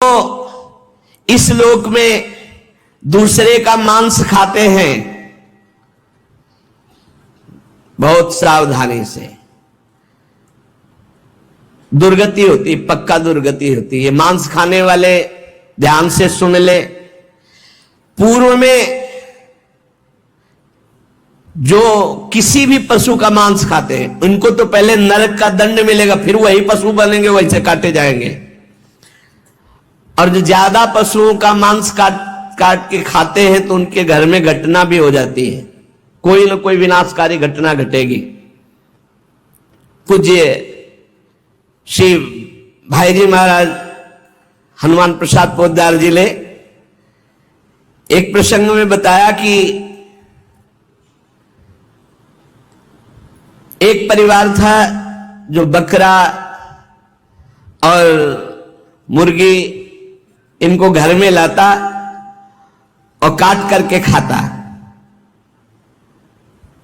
तो इस लोक में दूसरे का मांस खाते हैं, बहुत सावधानी से, दुर्गति होती, पक्का दुर्गति होती है। मांस खाने वाले ध्यान से सुन ले, पूर्व में जो किसी भी पशु का मांस खाते हैं उनको तो पहले नरक का दंड मिलेगा, फिर वही पशु बनेंगे, वैसे काटे जाएंगे। और जो ज्यादा पशुओं का मांस काट के खाते हैं तो उनके घर में घटना भी हो जाती है, कोई ना कोई विनाशकारी घटना घटेगी। पूज्य श्री भाई जी महाराज हनुमान प्रसाद पोद्दार जी ने एक प्रसंग में बताया कि एक परिवार था जो बकरा और मुर्गी इनको घर में लाता और काट करके खाता।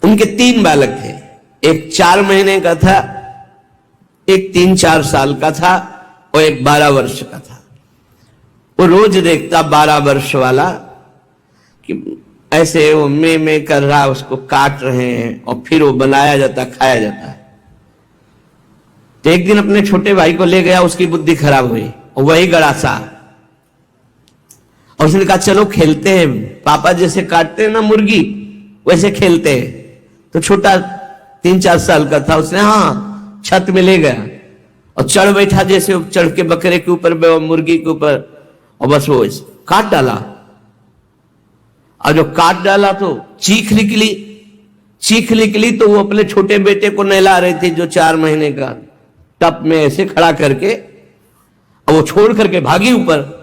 उनके 3 बालक थे, एक 4 महीने का था, एक 3-4 साल का था और एक 12 वर्ष का था। वो रोज देखता 12 वर्ष वाला कि ऐसे वो में कर रहा, उसको काट रहे हैं और फिर वो बनाया जाता, खाया जाता है। तो एक दिन अपने छोटे भाई को ले गया, उसकी बुद्धि खराब हुई और वही गड़ासा, और उसने कहा चलो खेलते हैं, पापा जैसे काटते हैं ना मुर्गी वैसे खेलते हैं। तो छोटा 3-4 साल का था, उसने हाँ छत में ले गया और चढ़ बैठा, जैसे चढ़ के बकरे के ऊपर, मुर्गी के ऊपर, और बस वो काट डाला। और जो काट डाला तो चीख निकली तो वो अपने छोटे बेटे को नहला रही थी जो 4 महीने का, टप में ऐसे खड़ा करके, और वो छोड़ करके भागी ऊपर।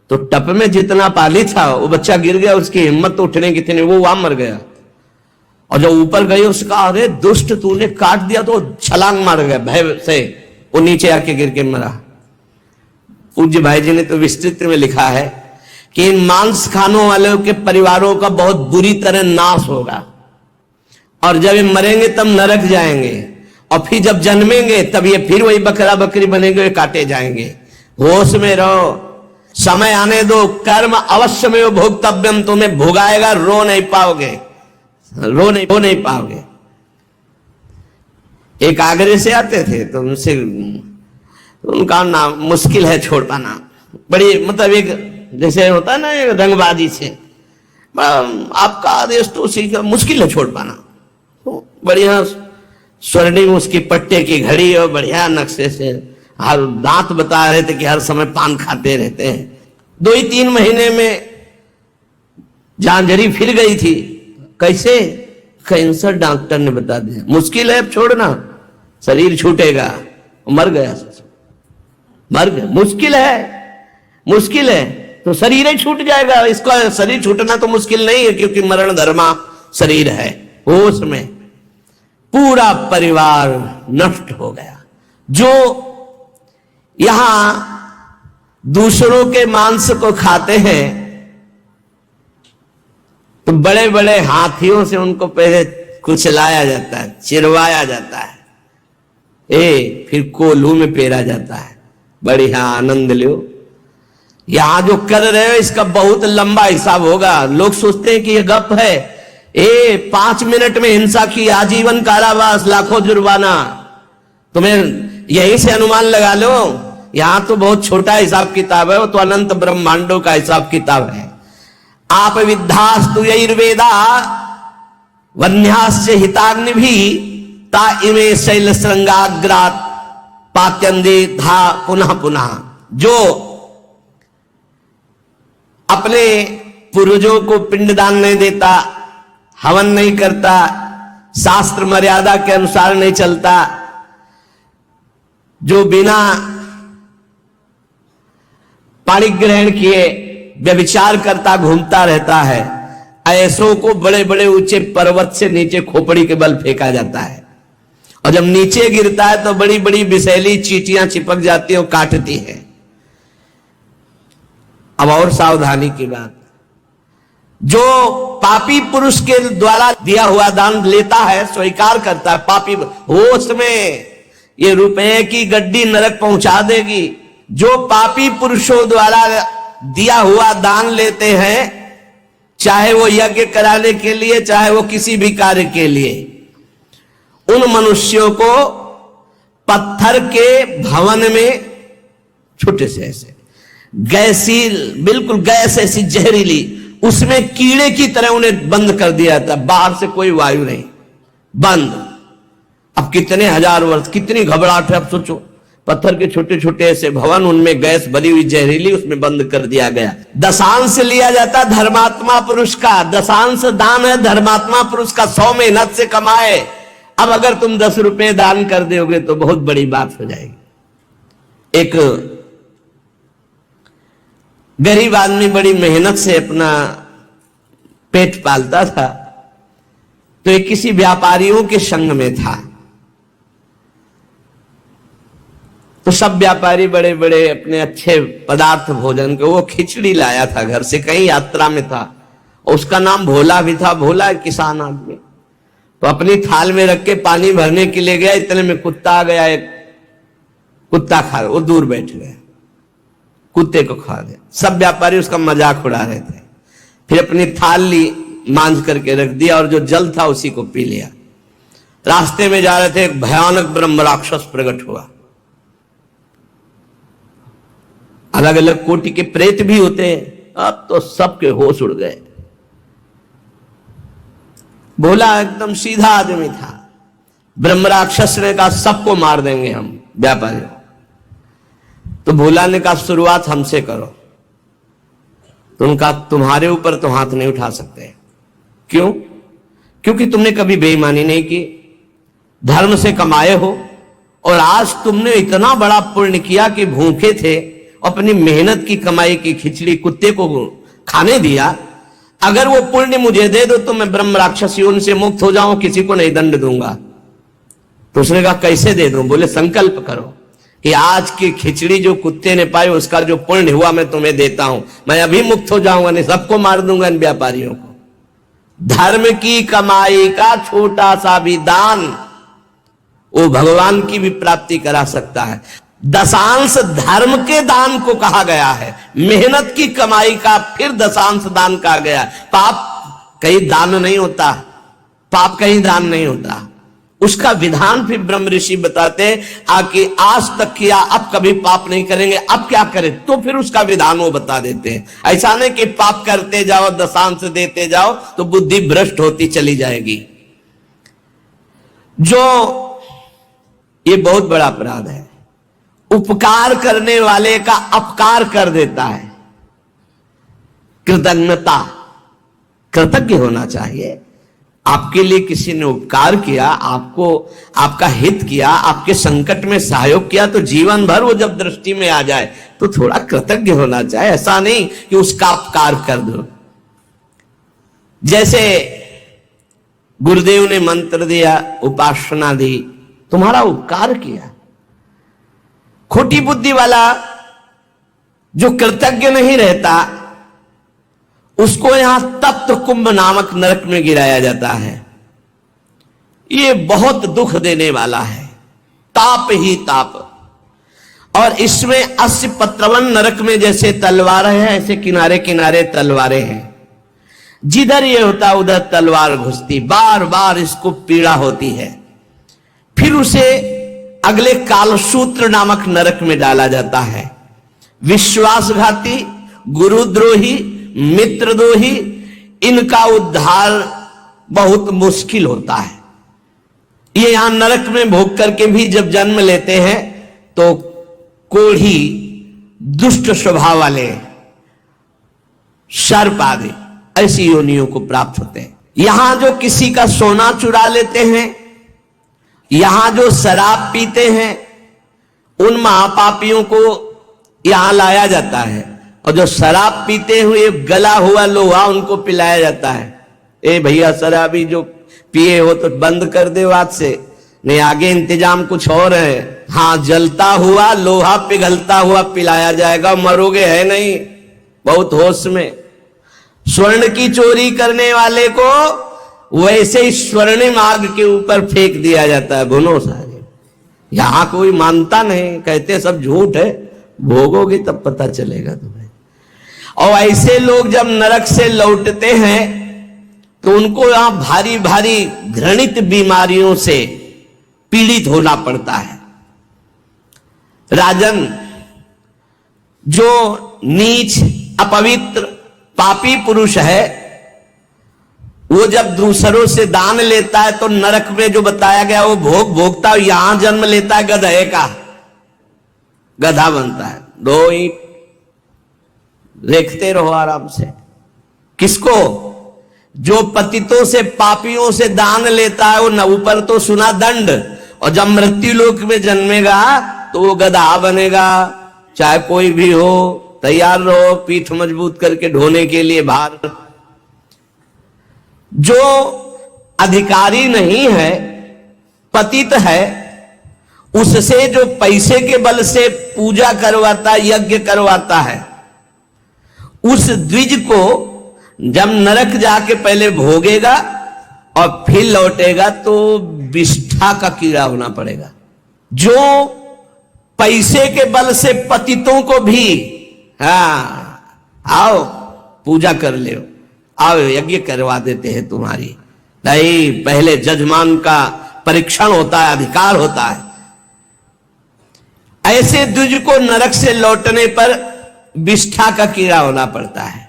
तो टप में जितना पानी था वो बच्चा गिर गया, उसकी हिम्मत तो उठने की थी नहीं, वो वहां मर गया। और जब ऊपर गई उसका, अरे दुष्ट तूने काट दिया, तो छलांग मार गया भय से, वो नीचे आके गिर के मरा। पूज्य भाई जी ने तो विस्तृत में लिखा है कि इन मांस खाने वालों के परिवारों का बहुत बुरी तरह नाश होगा, और जब ये मरेंगे तब नरक जाएंगे, और फिर जब जन्मेंगे तब ये फिर वही बकरा बकरी बनेंगे, काटे जाएंगे। होश में रहो, समय आने दो, कर्म अवश्य में भोक्तव्यम, तुम्हें भोगाएगा, रो नहीं पाओगे। एक आगरे से आते थे तो उनका नाम मुश्किल है छोड़ पाना, बड़ी मतलब एक जैसे होता है ना रंगबाजी से, आपका आदेश तो उसी का मुश्किल है छोड़ पाना। तो बढ़िया स्वर्णिम उसकी पट्टे की घड़ी और बढ़िया नक्शे से, हर दांत बता रहे थे कि हर समय पान खाते रहते हैं। 2-3 महीने में जांजरी फिर गई थी। कैसे? कैंसर डॉक्टर ने बता दिया, मुश्किल है अब छोड़ना, शरीर छूटेगा। मर गया, मुश्किल है तो शरीर ही छूट जाएगा। इसका शरीर छूटना तो मुश्किल नहीं है, क्योंकि मरण धर्मा शरीर है। होश में पूरा परिवार नष्ट हो गया। जो यहां दूसरों के मांस को खाते हैं तो बड़े बड़े हाथियों से उनको पहले कुचलाया जाता है, चिरवाया जाता है, फिर कोल्हू में पेरा जाता है। बढ़िया आनंद लो। यहां जो कर रहे हो इसका बहुत लंबा हिसाब होगा। लोग सोचते हैं कि ये गप है, 5 मिनट में हिंसा की आजीवन कारावास, लाखों जुर्माना। तुम्हें यहीं से अनुमान लगा लो, यहां तो बहुत छोटा हिसाब किताब है, वो तो अनंत ब्रह्मांडों का हिसाब किताब है। आप विद्धास्तु यैर्वेदा वन्यास्य हिताग्नि भी ता इमे शैल श्रृंगाग्रात पात्यंदे धा पुनः पुनः। जो अपने पूर्वजों को पिंडदान नहीं देता, हवन नहीं करता, शास्त्र मर्यादा के अनुसार नहीं चलता, जो बिना पाणी ग्रहण किए व्यभिचार करता घूमता रहता है, ऐसों को बड़े बड़े ऊंचे पर्वत से नीचे खोपड़ी के बल फेंका जाता है। और जब नीचे गिरता है तो बड़ी बड़ी विषैली चींटियां चिपक जाती है और काटती है। अब और सावधानी की बात, जो पापी पुरुष के द्वारा दिया हुआ दान लेता है, स्वीकार करता है, पापी होश में ये रुपए की गड्डी नरक पहुंचा देगी, जो पापी पुरुषों द्वारा दिया हुआ दान लेते हैं, चाहे वो यज्ञ कराने के लिए, चाहे वो किसी भी कार्य के लिए, उन मनुष्यों को पत्थर के भवन में छोटे से ऐसे गैसी, बिल्कुल गैस ऐसी जहरीली, उसमें कीड़े की तरह उन्हें बंद कर दिया था, बाहर से कोई वायु नहीं, बंद। अब कितने हजार वर्ष, कितनी घबराहट है। अब सोचो, पत्थर के छोटे छोटे ऐसे भवन, उनमें गैस भरी हुई जहरीली, उसमें बंद कर दिया गया। दशांश लिया जाता धर्मात्मा पुरुष का, दशांश दान है धर्मात्मा पुरुष का, 100 मेहनत से कमाए। अब अगर तुम 10 रुपए दान कर दोगे तो बहुत बड़ी बात हो जाएगी। एक गरीब आदमी बड़ी मेहनत से अपना पेट पालता था, तो एक किसी व्यापारियों के संग में था। तो सब व्यापारी बड़े बड़े अपने अच्छे पदार्थ भोजन के, वो खिचड़ी लाया था घर से, कहीं यात्रा में था, और उसका नाम भोला भी था। भोला किसान आदमी, तो अपनी थाल में रख के पानी भरने के लिए गया, इतने में कुत्ता आ गया। एक कुत्ता खा, वो दूर बैठ गया, कुत्ते को खा दिया। सब व्यापारी उसका मजाक उड़ा रहे थे। फिर अपनी थाल ली, मांझ करके रख दिया, और जो जल था उसी को पी लिया। रास्ते में जा रहे थे, एक भयानक ब्रह्म राक्षस प्रकट हुआ। अलग अलग कोटि के प्रेत भी होते हैं, अब तो सबके होश उड़ गए। भोला एकदम सीधा आदमी था। ब्रह्म राक्षस ने कहा सबको मार देंगे हम व्यापारी। तो भोला ने कहा शुरुआत हमसे करो। तो उनका तुम्हारे ऊपर तो हाथ नहीं उठा सकते। क्यों? क्योंकि तुमने कभी बेईमानी नहीं की, धर्म से कमाए हो, और आज तुमने इतना बड़ा पुण्य किया कि भूखे थे, अपनी मेहनत की कमाई की खिचड़ी कुत्ते को खाने दिया। अगर वो पुण्य मुझे दे दो तो मैं ब्रह्म राक्षस योनि से मुक्त हो जाऊं, किसी को नहीं दंड दूंगा। तो उसने कहा कैसे दे दूं? बोले संकल्प करो कि आज की खिचड़ी जो कुत्ते ने पाई उसका जो पुण्य हुआ मैं तुम्हें देता हूं, मैं अभी मुक्त हो जाऊंगा, नहीं सबको मार दूंगा इन व्यापारियों को। धर्म की कमाई का छोटा सा भी दान वो भगवान की भी प्राप्ति करा सकता है। दशांश धर्म के दान को कहा गया है, मेहनत की कमाई का फिर दशांश दान कहा गया। पाप कहीं दान नहीं होता, पाप कहीं दान नहीं होता, उसका विधान फिर ब्रह्म ऋषि बताते हैं आकि आज तक किया, अब कभी पाप नहीं करेंगे, अब क्या करें, तो फिर उसका विधान वो बता देते हैं। ऐसा नहीं कि पाप करते जाओ दशांश देते जाओ तो बुद्धि भ्रष्ट होती चली जाएगी। जो ये बहुत बड़ा अपराध है, उपकार करने वाले का अपकार कर देता है। कृतज्ञता, कृतज्ञ होना चाहिए। आपके लिए किसी ने उपकार किया, आपको आपका हित किया, आपके संकट में सहयोग किया, तो जीवन भर वो जब दृष्टि में आ जाए तो थोड़ा कृतज्ञ होना चाहिए। ऐसा नहीं कि उसका अपकार कर दो। जैसे गुरुदेव ने मंत्र दिया, उपासना दी, तुम्हारा उपकार किया। खोटी बुद्धि वाला जो कृतज्ञ नहीं रहता उसको यहां तप्त कुंभ नामक नरक में गिराया जाता है। ये बहुत दुख देने वाला है, ताप ही ताप। और इसमें 80 पत्रवन नरक में जैसे तलवारें हैं, ऐसे किनारे किनारे तलवारें हैं। जिधर ये होता उधर तलवार घुसती, बार बार इसको पीड़ा होती है। फिर उसे अगले कालसूत्र नामक नरक में डाला जाता है। विश्वासघाती, गुरुद्रोही, मित्रद्रोही, इनका उद्धार बहुत मुश्किल होता है। ये यहां नरक में भोग करके भी जब जन्म लेते हैं तो कोढ़ी, दुष्ट स्वभाव वाले, सर्प आदि ऐसी योनियों को प्राप्त होते हैं। यहां जो किसी का सोना चुरा लेते हैं, यहां जो शराब पीते हैं, उन महापापियों को यहां लाया जाता है, और जो शराब पीते हुए गला हुआ लोहा उनको पिलाया जाता है। ए भैया शराबी जो पिए हो तो बंद कर दे आज से, नहीं आगे इंतजाम कुछ और है। हाँ, जलता हुआ लोहा पिघलता हुआ पिलाया जाएगा, मरोगे है नहीं, बहुत होश में। स्वर्ण की चोरी करने वाले को वैसे ही स्वर्णिम आग के ऊपर फेंक दिया जाता है, भुनो सारे। यहां कोई मानता नहीं, कहते सब झूठ है, भोगोगे तब पता चलेगा तुम्हें। और ऐसे लोग जब नरक से लौटते हैं तो उनको यहां भारी भारी घृणित बीमारियों से पीड़ित होना पड़ता है। राजन, जो नीच, अपवित्र, पापी पुरुष है, वो जब दूसरों से दान लेता है तो नरक में जो बताया गया वो भोग भोगता है, यहां जन्म लेता है गधे का, गधा बनता है। 2 ईंट देखते रहो आराम से। किसको? जो पतितों से, पापियों से दान लेता है, वो न ऊपर तो सुना दंड, और जब मृत्यु लोक में जन्मेगा तो वो गधा बनेगा। चाहे कोई भी हो, तैयार रहो पीठ मजबूत करके ढोने के लिए भार। जो अधिकारी नहीं है, पतित है, उससे जो पैसे के बल से पूजा करवाता, यज्ञ करवाता है, उस द्विज को जब नरक जाके पहले भोगेगा और फिर लौटेगा तो विष्ठा का कीड़ा होना पड़ेगा। जो पैसे के बल से पतितों को भी, आओ पूजा कर ले, आओ यज्ञ करवा देते हैं तुम्हारी, नहीं, पहले जजमान का परीक्षण होता है, अधिकार होता है। ऐसे द्विज को नरक से लौटने पर विष्ठा का कीड़ा होना पड़ता है।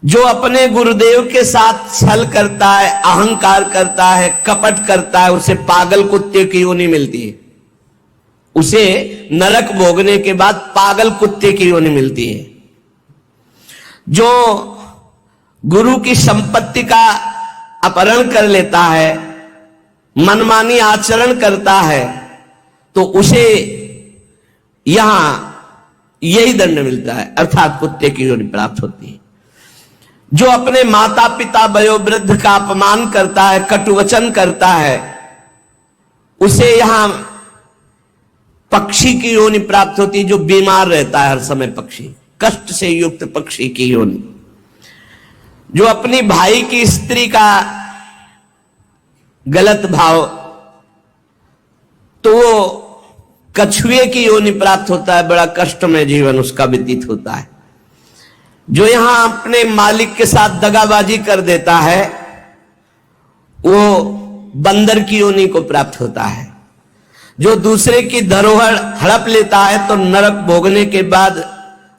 जो अपने गुरुदेव के साथ छल करता है, अहंकार करता है, कपट करता है, उसे पागल कुत्ते की योनि मिलती है। उसे नरक भोगने के बाद पागल कुत्ते की योनि मिलती है। जो गुरु की संपत्ति का अपहरण कर लेता है, मनमानी आचरण करता है, तो उसे यहां यही दंड मिलता है, अर्थात कुत्ते की योनि प्राप्त होती है। जो अपने माता पिता वयोवृद्ध का अपमान करता है, कटुवचन करता है, उसे यहां पक्षी की योनि प्राप्त होती है, जो बीमार रहता है हर समय, पक्षी, कष्ट से युक्त पक्षी की योनि। जो अपनी भाई की स्त्री का गलत भाव, तो वो कछुए की योनि प्राप्त होता है, बड़ा कष्ट में जीवन उसका व्यतीत होता है। जो यहां अपने मालिक के साथ दगाबाजी कर देता है, वो बंदर की योनि को प्राप्त होता है। जो दूसरे की धरोहर हड़प लेता है तो नरक भोगने के बाद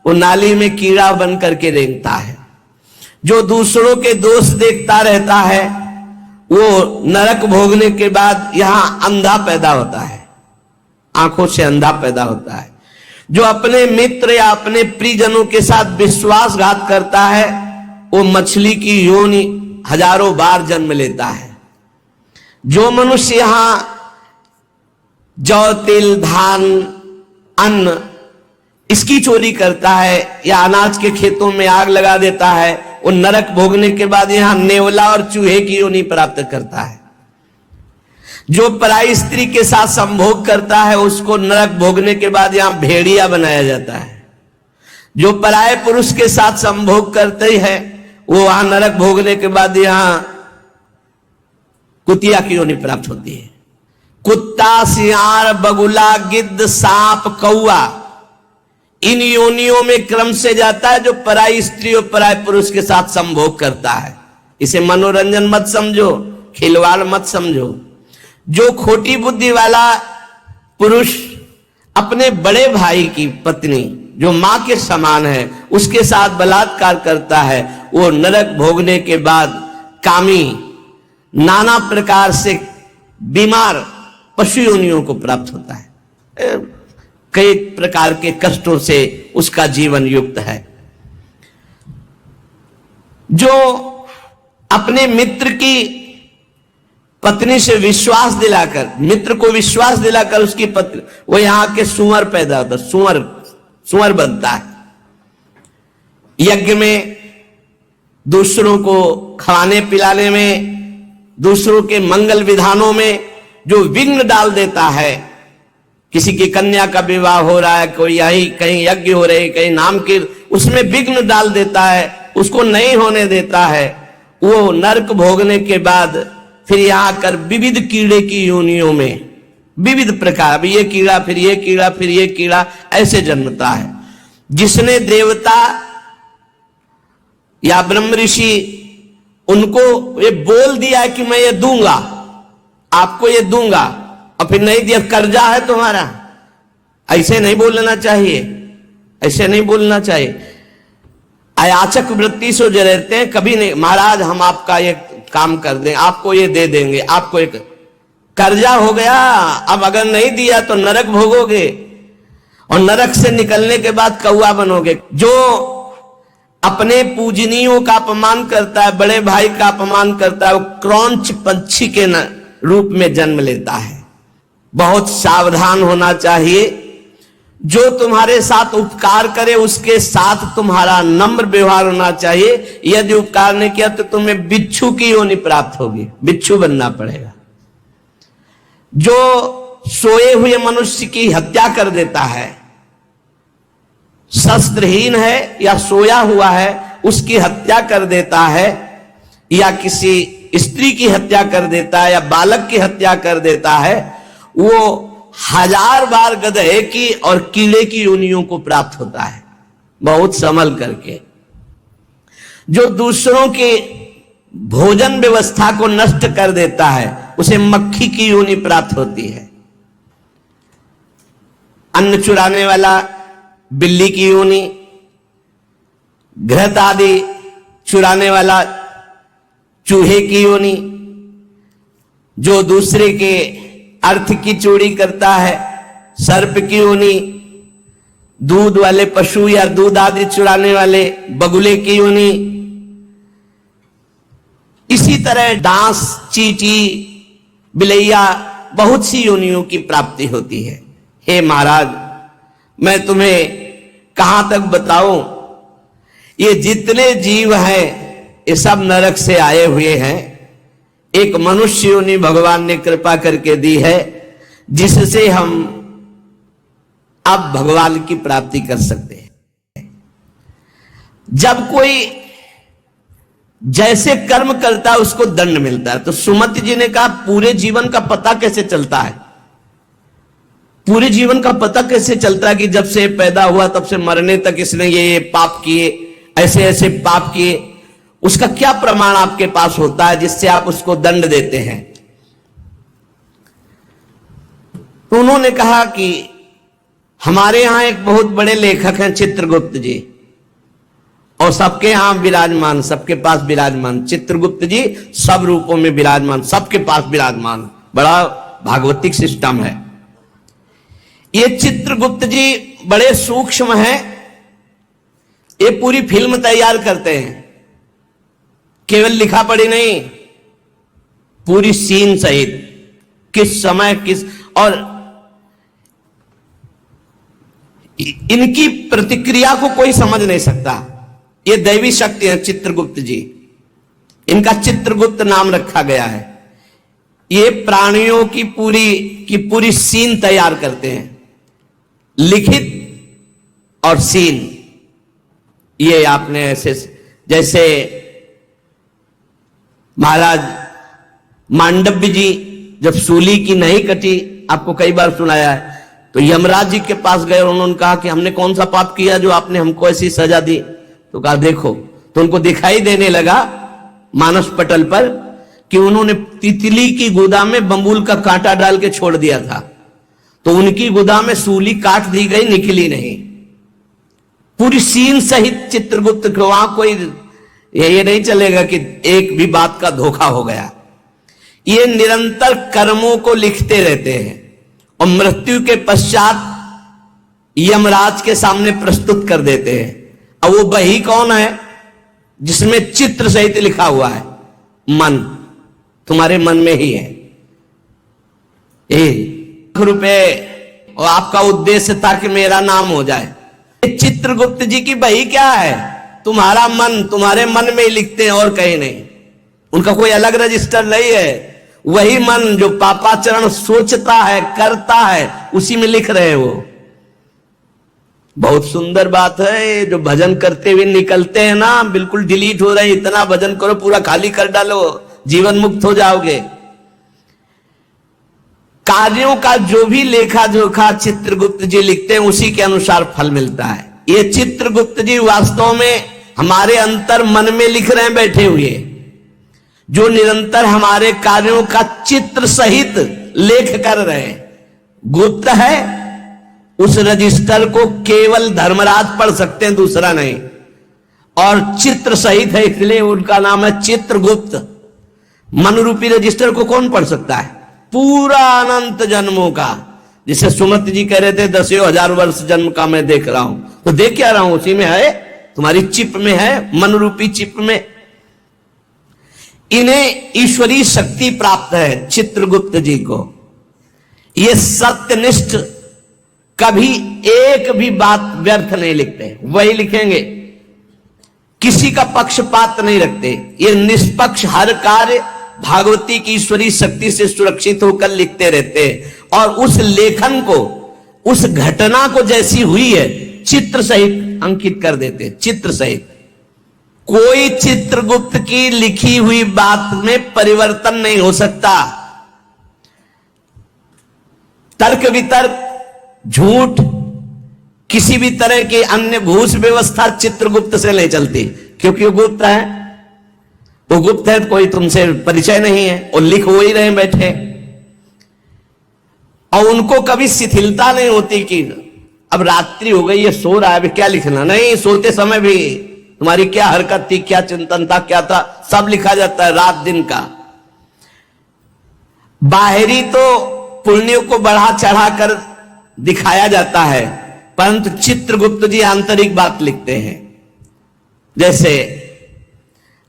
वो नाली में कीड़ा बन करके रेंगता है। जो दूसरों के दोष देखता रहता है, वो नरक भोगने के बाद यहां अंधा पैदा होता है, आंखों से अंधा पैदा होता है। जो अपने मित्र या अपने प्रियजनों के साथ विश्वासघात करता है, वो मछली की योनि हजारों बार जन्म लेता है। जो मनुष्य यहां जौ, तिल, धान, अन्न इसकी चोरी करता है या अनाज के खेतों में आग लगा देता है, वो नरक भोगने के बाद यहां नेवला और चूहे की योनि प्राप्त करता है। जो पराई स्त्री के साथ संभोग करता है, उसको नरक भोगने के बाद यहां भेड़िया बनाया जाता है। जो पराये पुरुष के साथ संभोग करते हैं, वो वहां नरक भोगने के बाद यहां कुतिया की योनि प्राप्त होती है। कुत्ता, सियार, बगुला, गिद्ध, सांप, कौआ, इन योनियों में क्रम से जाता है जो पराई स्त्री और पराय पुरुष के साथ संभोग करता है। इसे मनोरंजन मत समझो, खिलवाड़ मत समझो। जो खोटी बुद्धि वाला पुरुष अपने बड़े भाई की पत्नी, जो मां के समान है, उसके साथ बलात्कार करता है, वो नरक भोगने के बाद कामी, नाना प्रकार से बीमार पशु योनियों को प्राप्त होता है। कई प्रकार के कष्टों से उसका जीवन युक्त है। जो अपने मित्र की पत्नी से विश्वास दिलाकर, मित्र को विश्वास दिलाकर उसकी पत्नी, वो यहां के सुअर पैदा होता है, सुअर बनता है। यज्ञ में, दूसरों को खाने पिलाने में, दूसरों के मंगल विधानों में जो विघ्न डाल देता है, किसी की कन्या का विवाह हो रहा है, कोई यही कहीं यज्ञ हो रहे, कहीं नाम की, उसमें विघ्न डाल देता है, उसको नहीं होने देता है, वो नरक भोगने के बाद फिर यहां आकर विविध कीड़े की योनियों में विविध प्रकार, ये कीड़ा फिर ये कीड़ा फिर ये कीड़ा, ऐसे जन्मता है। जिसने देवता या ब्रह्म ऋषि उनको ये बोल दिया कि मैं ये दूंगा, आपको ये दूंगा, और फिर नहीं दिया, कर्जा है तुम्हारा, ऐसे नहीं बोलना चाहिए, ऐसे नहीं बोलना चाहिए। अयाचक वृत्ति से जो रहते हैं, कभी नहीं महाराज हम आपका ये काम कर दें, आपको ये दे देंगे, आपको एक कर्जा हो गया, अब अगर नहीं दिया तो नरक भोगोगे, और नरक से निकलने के बाद कौआ बनोगे। जो अपने पूजनीयों का अपमान करता है, बड़े भाई का अपमान करता है, वो क्रौंच पंछी के रूप में जन्म लेता है। बहुत सावधान होना चाहिए। जो तुम्हारे साथ उपकार करे उसके साथ तुम्हारा नम्र व्यवहार होना चाहिए। यदि उपकार नहीं किया तो तुम्हें बिच्छू की योनि प्राप्त होगी, बिच्छू बनना पड़ेगा। जो सोए हुए मनुष्य की हत्या कर देता है, शस्त्रहीन है या सोया हुआ है, उसकी हत्या कर देता है, या किसी स्त्री की हत्या कर देता है, या बालक की हत्या कर देता है, वो 1000 बार गधे की और कीड़े की योनियों को प्राप्त होता है, बहुत संभल करके। जो दूसरों के भोजन व्यवस्था को नष्ट कर देता है, उसे मक्खी की योनि प्राप्त होती है। अन्न चुराने वाला बिल्ली की योनि, घृत आदि चुराने वाला चूहे की योनि, जो दूसरे के अर्थ की चोरी करता है सर्प की योनि, दूध वाले पशु या दूध आदि चुराने वाले बगुले की योनि। इसी तरह डांस, चींटी, बिलैया, बहुत सी योनियों की प्राप्ति होती है। हे महाराज, मैं तुम्हें कहां तक बताऊं, ये जितने जीव हैं ये सब नरक से आए हुए हैं। एक मनुष्य योनि भगवान ने कृपा करके दी है, जिससे हम अब भगवान की प्राप्ति कर सकते हैं। जब कोई जैसे कर्म करता है उसको दंड मिलता है। तो सुमति जी ने कहा पूरे जीवन का पता कैसे चलता है, पूरे जीवन का पता कैसे चलता है कि जब से पैदा हुआ तब से मरने तक इसने ये पाप किए, ऐसे ऐसे पाप किए, उसका क्या प्रमाण आपके पास होता है जिससे आप उसको दंड देते हैं? तो उन्होंने कहा कि हमारे यहां एक बहुत बड़े लेखक हैं चित्रगुप्त जी, और सबके यहां विराजमान, सबके पास विराजमान। चित्रगुप्त जी सब रूपों में विराजमान, सबके पास विराजमान, बड़ा भागवतिक सिस्टम है। ये चित्रगुप्त जी बड़े सूक्ष्म हैं, ये पूरी फिल्म तैयार करते हैं, केवल लिखा पढ़ी नहीं, पूरी सीन सहित, किस समय किस, और इनकी प्रतिक्रिया को कोई समझ नहीं सकता। ये दैवी शक्ति है चित्रगुप्त जी, इनका चित्रगुप्त नाम रखा गया है। ये प्राणियों की पूरी सीन तैयार करते हैं, लिखित और सीन। ये आपने ऐसे, जैसे महाराज मांडव्य जी जब सूली की नहीं कटी, आपको कई बार सुनाया है, तो यमराज जी के पास गए और उन्होंने कहा कि हमने कौन सा पाप किया जो आपने हमको ऐसी सजा दी? तो कहा देखो, तो उनको दिखाई देने लगा मानस पटल पर कि उन्होंने तितली की गुदा में बंबूल का कांटा डाल के छोड़ दिया था, तो उनकी गुदा में सूली काट दी गई, निकली नहीं। पूरी सीन सहित चित्रगुप्त को, वहां कोई ये नहीं चलेगा कि एक भी बात का धोखा हो गया। ये निरंतर कर्मों को लिखते रहते हैं और मृत्यु के पश्चात यमराज के सामने प्रस्तुत कर देते हैं। अब वो बही कौन है? जिसमें चित्र सहित लिखा हुआ है, मन, तुम्हारे मन में ही है। ₹1 और आपका उद्देश्य था कि मेरा नाम हो जाए। चित्रगुप्त जी की बही क्या है? तुम्हारा मन, तुम्हारे मन में ही लिखते हैं और कहीं नहीं। उनका कोई अलग रजिस्टर नहीं है, वही मन जो पापाचरण सोचता है, करता है, उसी में लिख रहे हैं वो। बहुत सुंदर बात है। जो भजन करते हुए निकलते हैं ना, बिल्कुल डिलीट हो रहे हैं, इतना भजन करो पूरा खाली कर डालो, जीवन मुक्त हो जाओगे। कार्यों का जो भी लेखा जोखा चित्रगुप्त जी लिखते हैं उसी के अनुसार फल मिलता है। ये चित्रगुप्त जी वास्तव में हमारे अंतर मन में लिख रहे हैं बैठे हुए, जो निरंतर हमारे कार्यों का चित्र सहित लेख कर रहे हैं। गुप्त है, उस रजिस्टर को केवल धर्मराज पढ़ सकते हैं, दूसरा नहीं। और चित्र सहित है, इसलिए उनका नाम है चित्रगुप्त। मन रूपी रजिस्टर को कौन पढ़ सकता है? पूरा अनंत जन्मों का, जिसे सुमत जी कह रहे थे 10,000 वर्ष जन्म का मैं देख रहा हूं, तो देख क्या रहा हूं? उसी में है, तुम्हारी चिप में है, मन रूपी चिप में। इन्हें ईश्वरीय शक्ति प्राप्त है चित्रगुप्त जी को। ये सत्यनिष्ठ, कभी एक भी बात व्यर्थ नहीं लिखते, वही लिखेंगे, किसी का पक्षपात नहीं रखते। ये निष्पक्ष हर कार्य भागवती की ईश्वरीय शक्ति से सुरक्षित होकर लिखते रहते हैं। और उस लेखन को, उस घटना को जैसी हुई है चित्र सहित अंकित कर देते, चित्र सहित। कोई चित्रगुप्त की लिखी हुई बात में परिवर्तन नहीं हो सकता। तर्क वितर्क, झूठ, किसी भी तरह की अन्य घूस व्यवस्था चित्रगुप्त से नहीं चलती, क्योंकि वो गुप्त है। वो गुप्त है तो कोई तुमसे परिचय नहीं है, और लिख हो ही रहे बैठे। और उनको कभी शिथिलता नहीं होती कि अब रात्रि हो गई है, सो रहा है, अभी क्या लिखना? नहीं, सोते समय भी तुम्हारी क्या हरकत थी, क्या चिंतन था, क्या था, सब लिखा जाता है, रात दिन का। बाहरी तो पुण्यों को बढ़ा चढ़ा कर दिखाया जाता है, परंतु चित्रगुप्त जी आंतरिक बात लिखते हैं। जैसे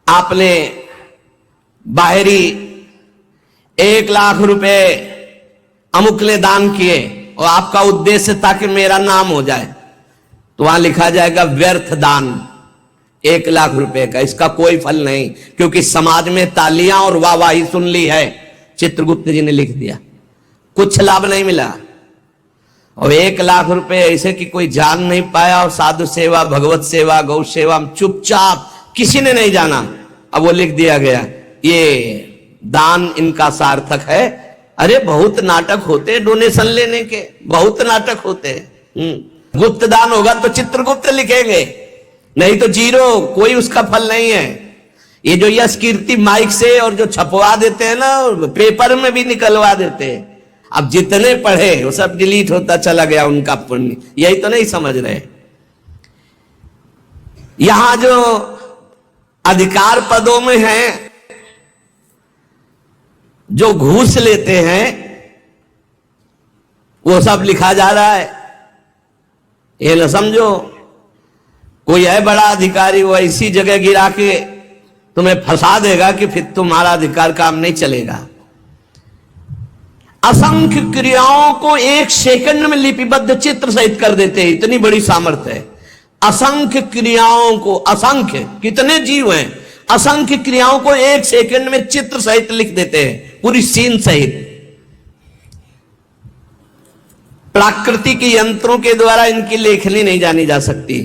आपने बाहरी 1 लाख रुपए अमुक ने दान किए और आपका उद्देश्य था कि मेरा नाम हो जाए, तो वहां लिखा जाएगा व्यर्थ दान, 1 लाख रुपए का, इसका कोई फल नहीं, क्योंकि समाज में तालियां और वाहवाही सुन ली है। चित्रगुप्त जी ने लिख दिया, कुछ लाभ नहीं मिला। और 1 लाख रुपए ऐसे कि कोई जान नहीं पाया, और साधु सेवा, भगवत सेवा, गौ सेवा चुपचाप, किसी ने नहीं जाना। अब वो लिख दिया गया, ये दान इनका सार्थक है। अरे बहुत नाटक होते डोनेशन लेने के, बहुत नाटक होते। गुप्त दान होगा तो चित्रगुप्त लिखेंगे, नहीं तो जीरो, कोई उसका फल नहीं है। ये जो यश कीर्ति माइक से और जो छपवा देते हैं ना, पेपर में भी निकलवा देते हैं, अब जितने पढ़े वो सब डिलीट होता चला गया उनका पुण्य। यही तो नहीं समझ रहे। यहां जो अधिकार पदों में हैं, जो घूस लेते हैं, वो सब लिखा जा रहा है। ये न समझो कोई है बड़ा अधिकारी, वो ऐसी जगह गिरा के तुम्हें फंसा देगा कि फिर तुम्हारा अधिकार काम नहीं चलेगा। असंख्य क्रियाओं को 1 सेकंड में लिपिबद्ध चित्र सहित कर देते हैं, इतनी बड़ी सामर्थ्य है। असंख्य क्रियाओं को, असंख्य, कितने जीव हैं, असंख्य क्रियाओं को 1 सेकंड में चित्र सहित लिख देते हैं, पूरी सीन सहित। प्राकृतिक यंत्रों के द्वारा इनकी लेखनी नहीं जानी जा सकती।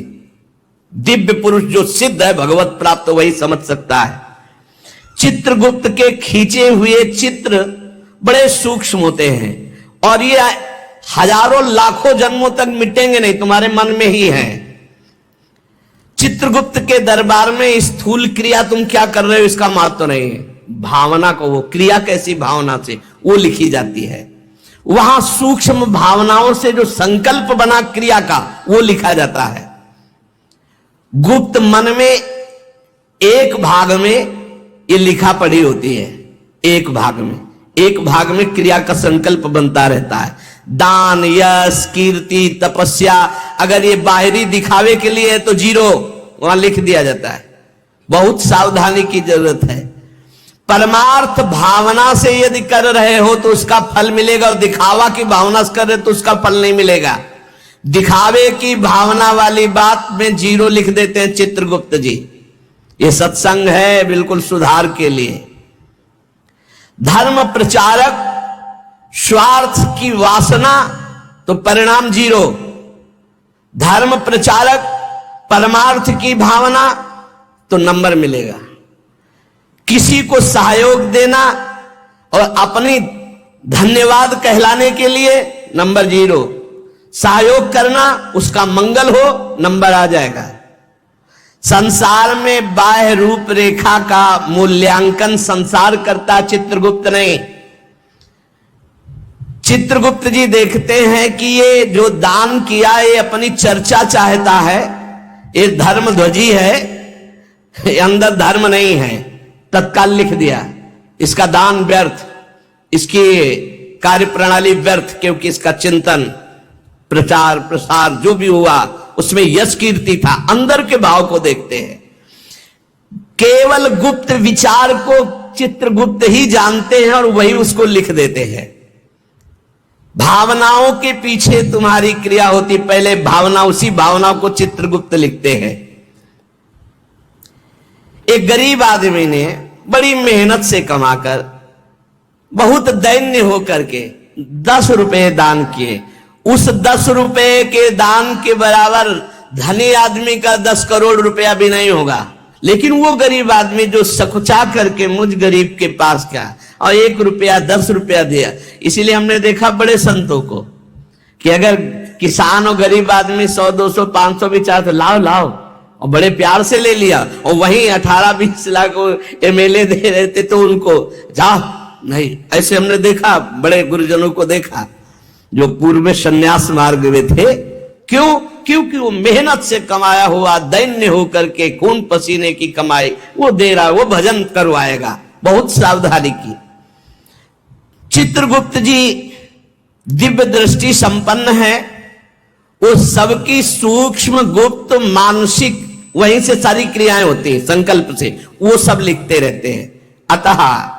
दिव्य पुरुष जो सिद्ध है, भगवत प्राप्त, वही समझ सकता है। चित्रगुप्त के खींचे हुए चित्र बड़े सूक्ष्म होते हैं, और ये हजारों लाखों जन्मों तक मिटेंगे नहीं, तुम्हारे मन में ही है। चित्रगुप्त के दरबार में स्थूल क्रिया तुम क्या कर रहे हो इसका महत्व नहीं है, भावना को, वो क्रिया कैसी भावना से वो लिखी जाती है। वहां सूक्ष्म भावनाओं से जो संकल्प बना क्रिया का, वो लिखा जाता है। गुप्त मन में एक भाग में ये लिखा पड़ी होती है, एक भाग में क्रिया का संकल्प बनता रहता है। दान, यश, कीर्ति, तपस्या, अगर ये बाहरी दिखावे के लिए है तो जीरो, वहां लिख दिया जाता है। बहुत सावधानी की जरूरत है। परमार्थ भावना से यदि कर रहे हो तो उसका फल मिलेगा, और दिखावा की भावना से कर रहे तो उसका फल नहीं मिलेगा। दिखावे की भावना वाली बात में जीरो लिख देते हैं चित्रगुप्त जी। ये सत्संग है बिल्कुल सुधार के लिए। धर्म प्रचारक स्वार्थ की वासना तो परिणाम जीरो, धर्म प्रचारक परमार्थ की भावना तो नंबर मिलेगा। किसी को सहयोग देना और अपनी धन्यवाद कहलाने के लिए नंबर 0, सहयोग करना उसका मंगल हो नंबर आ जाएगा। संसार में बाह्य रूप रेखा का मूल्यांकन संसार करता, चित्रगुप्त नहीं। चित्रगुप्त जी देखते हैं कि ये जो दान किया ये अपनी चर्चा चाहता है, ये धर्मध्वजी है, ये अंदर धर्म नहीं है, तत्काल लिख दिया इसका दान व्यर्थ, इसकी कार्यप्रणाली व्यर्थ, क्योंकि इसका चिंतन प्रचार प्रसार जो भी हुआ उसमें यश कीर्ति था। अंदर के भाव को देखते हैं। केवल गुप्त विचार को चित्रगुप्त ही जानते हैं और वही उसको लिख देते हैं। भावनाओं के पीछे तुम्हारी क्रिया होती, पहले भावना, उसी भावनाओं को चित्रगुप्त लिखते हैं। एक गरीब आदमी ने बड़ी मेहनत से कमाकर बहुत दैन्य होकर के 10 रुपए दान किए। उस 10 रुपए के दान के बराबर धनी आदमी का 10 करोड़ रुपया भी नहीं होगा, लेकिन वो गरीब आदमी जो सकुचा करके मुझ गरीब के पास गया और 1 रुपया 10 रुपया दिया। इसीलिए हमने देखा बड़े संतों को कि अगर किसान और गरीब आदमी 100 200 500 भी चाहते लाओ लाओ, और बड़े प्यार से ले लिया, और वहीं 18-20 लाख MLA दे रहे थे तो उनको जाओ नहीं। ऐसे हमने देखा, बड़े गुरुजनों को देखा जो पूर्व में संन्यास मार्ग में थे। क्यों? क्योंकि वो मेहनत से कमाया हुआ, दैन्य होकर के खून पसीने की कमाई वो दे रहा, वो भजन करवाएगा। बहुत सावधानी की। चित्रगुप्त जी दिव्य दृष्टि संपन्न है, वो सबकी सूक्ष्म गुप्त मानसिक, वहीं से सारी क्रियाएं होती हैं, संकल्प से वो सब लिखते रहते हैं। अतः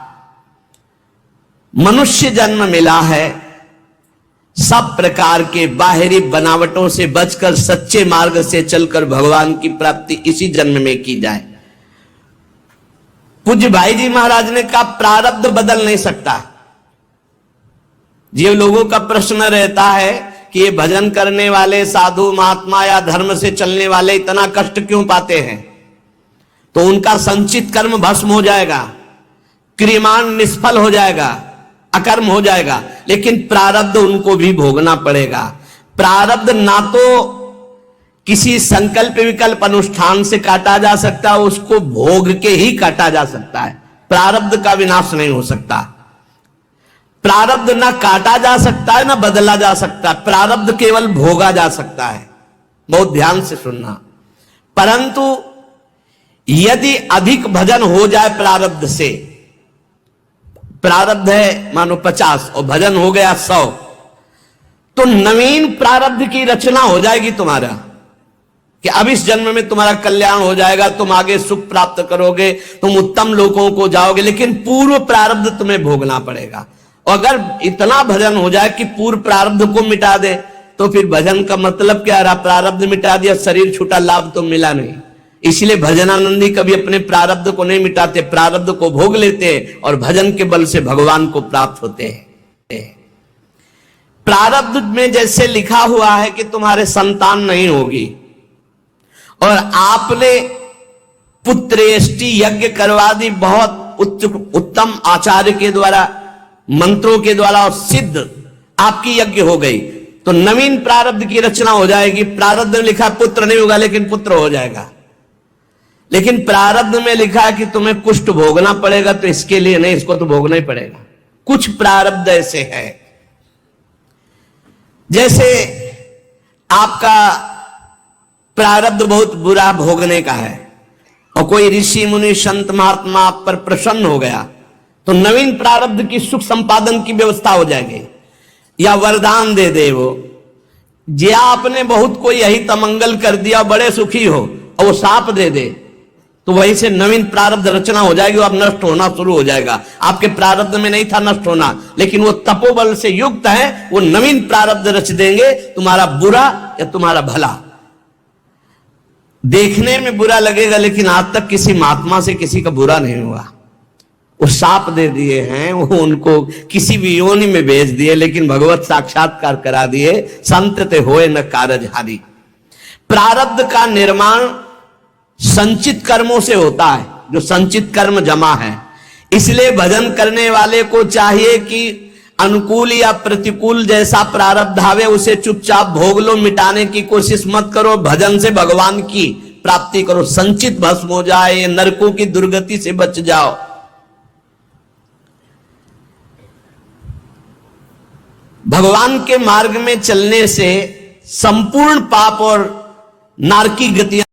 मनुष्य जन्म मिला है, सब प्रकार के बाहरी बनावटों से बचकर सच्चे मार्ग से चलकर भगवान की प्राप्ति इसी जन्म में की जाए। पूज्य भाई जी महाराज ने कहा प्रारब्ध बदल नहीं सकता। ये लोगों का प्रश्न रहता है कि ये भजन करने वाले साधु महात्मा या धर्म से चलने वाले इतना कष्ट क्यों पाते हैं? तो उनका संचित कर्म भस्म हो जाएगा, क्रियमाण निष्फल हो जाएगा, अकर्म हो जाएगा, लेकिन प्रारब्ध उनको भी भोगना पड़ेगा। प्रारब्ध ना तो किसी संकल्प विकल्प अनुष्ठान से काटा जा सकता, उसको भोग के ही काटा जा सकता है। प्रारब्ध का विनाश नहीं हो सकता। प्रारब्ध ना काटा जा सकता है ना बदला जा सकता, प्रारब्ध केवल भोगा जा सकता है। बहुत ध्यान से सुनना। परंतु यदि अधिक भजन हो जाए प्रारब्ध से, प्रारब्ध है मानो 50 और भजन हो गया 100, तो नवीन प्रारब्ध की रचना हो जाएगी तुम्हारा कि अब इस जन्म में तुम्हारा कल्याण हो जाएगा, तुम आगे सुख प्राप्त करोगे, तुम उत्तम लोगों को जाओगे, लेकिन पूर्व प्रारब्ध तुम्हें भोगना पड़ेगा। और अगर इतना भजन हो जाए कि पूर्व प्रारब्ध को मिटा दे तो फिर भजन का मतलब क्या रहा? प्रारब्ध मिटा दिया, शरीर छूटा, लाभ तो मिला नहीं। इसलिए भजनानंदी कभी अपने प्रारब्ध को नहीं मिटाते, प्रारब्ध को भोग लेते हैं और भजन के बल से भगवान को प्राप्त होते हैं। प्रारब्ध में जैसे लिखा हुआ है कि तुम्हारे संतान नहीं होगी और आपने पुत्रेष्टि यज्ञ करवा दी, बहुत उत्तम आचार्य के द्वारा, मंत्रों के द्वारा, और सिद्ध आपकी यज्ञ हो गई, तो नवीन प्रारब्ध की रचना हो जाएगी। प्रारब्ध में लिखा पुत्र नहीं होगा लेकिन पुत्र हो जाएगा। लेकिन प्रारब्ध में लिखा है कि तुम्हें कुष्ठ भोगना पड़ेगा, तो इसके लिए नहीं, इसको तो भोगना ही पड़ेगा। कुछ प्रारब्ध ऐसे है, जैसे आपका प्रारब्ध बहुत बुरा भोगने का है और कोई ऋषि मुनि संत महात्मा आप पर प्रसन्न हो गया, तो नवीन प्रारब्ध की सुख संपादन की व्यवस्था हो जाएगी। या वरदान दे दे वो, जे आपने बहुत कोई यही तमंगल कर दिया, बड़े सुखी हो, और वो साप दे दे, तो वहीं से नवीन प्रारब्ध रचना हो जाएगी, अब नष्ट होना शुरू हो जाएगा। आपके प्रारब्ध में नहीं था नष्ट होना, लेकिन वो तपोबल से युक्त है, वो नवीन प्रारब्ध रच देंगे, तुम्हारा बुरा या तुम्हारा भला। देखने में बुरा लगेगा, लेकिन आज तक किसी महात्मा से किसी का बुरा नहीं हुआ। वो साप दे दिए हैं, वो उनको किसी भी योनि में भेज दिए, लेकिन भगवत साक्षात्कार करा दिए, संत ते होए न कारजहारी। प्रारब्ध का निर्माण संचित कर्मों से होता है, जो संचित कर्म जमा है। इसलिए भजन करने वाले को चाहिए कि अनुकूल या प्रतिकूल जैसा प्रारब्ध आवे उसे चुपचाप भोग लो, मिटाने की कोशिश मत करो, भजन से भगवान की प्राप्ति करो, संचित भस्म हो जाए, नरकों की दुर्गति से बच जाओ। भगवान के मार्ग में चलने से संपूर्ण पाप और नारकी गतियां